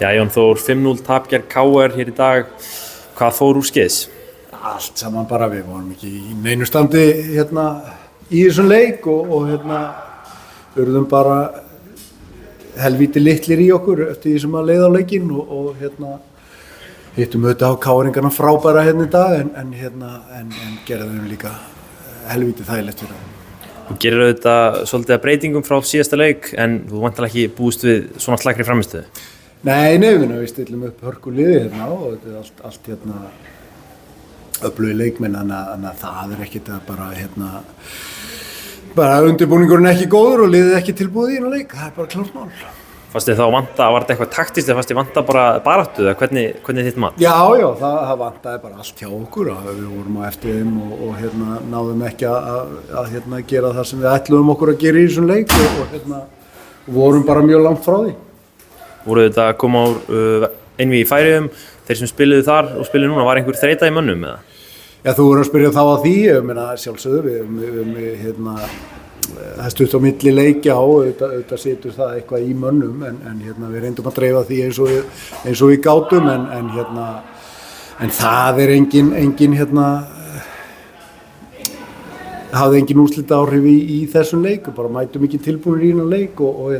Já, Jón Þór, 5-0 tap gegn KR hér í dag. Hvað fór úr skeiðs? Allt saman bara, við vorum ekki í neinu standi hérna í þessum leik og urðum bara helvíti litlir í okkur eftir því sem að leiða á leikinn og hittum auðvitað á KR-ingana frábæra hérna í dag en gerðum þeim líka helvíti þægilegt fyrir það. Þú gerir auðvitað svolítið að breytingum frá síðasta leik en þú vantar ekki búist við svona slakri frammistöðu. Nei, við stillum upp hörkuliði hérna og þetta er allt hérna öflugir leikmenn en það ekkert að bara undirbúningurinn ekki góður og liðið ekki tilbúið í hérna leik, það er bara klárt mál. Fannst þið þá vanta, var þetta eitthvað taktískt eða fannst þið vanta bara baráttu eða hvernig þitt mat? Já, það vantaði bara allt hjá okkur og við vorum á eftir þeim og náðum ekki að gera það sem við ætluðum okkur að gera í þessum leik og vorum bara mjög langt frá því. Voru þetta að koma úr einvígi í Færeyjum, þeir sem spiluðu þar og spiluðu núna, var einhver þreyta í mönnum eða? Já, þú voru að spyrja þá að því, ég meina sjálfsögðu, það stutt á milli leikja og auðvitað situr það eitthvað í mönnum en við reyndum að dreifa því eins og við gátum en það engin hafði engin úrslitaáhrif í þessum leik og bara mætum ekki tilbúinir í þennan leik og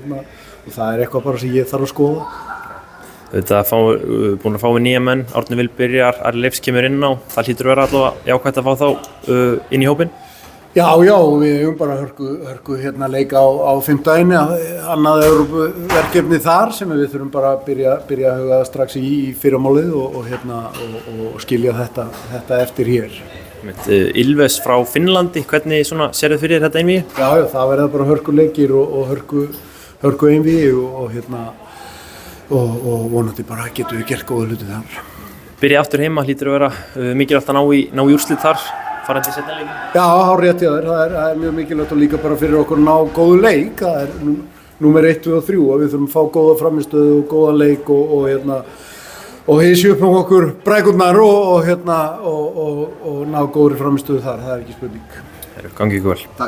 það eitthvað bara sem ég þarf að skoða. Þetta búin að fá við nýja menn, Árni Vil byrjar, Ari Leifs kemur inn á, það hlýtur að vera allavega jákvætt að fá þá inn í hópinn? Já, við höfum bara hörku leika á fimmtudaginn, annað Evrópuverkefni þar sem við þurfum bara að byrja að huga strax í fyrramálið og skilja þetta eftir hér. Ylves frá Finnlandi, hvernig sérðu fyrir þetta einvígi? Já, það verða bara hörkuleikir og hörku einvígi og vonandi bara getum við gert góða hluti þar. Byrja aftur heima, hlýtur að vera mikilvægt að ná í úrslit þar, farandi í seinni leikin? Já, hárrétt hjá þér, það er mjög mikilvægt og líka bara fyrir okkur að ná góðu leik, það er númer 1, 2 og 3 og við þurfum að fá góða frammistöðu og góða leik og hysja upp með okkur brækurnar og ná góðri frammistöðu þar, það er ekki spurning. Gangi ykkur vel. Takk.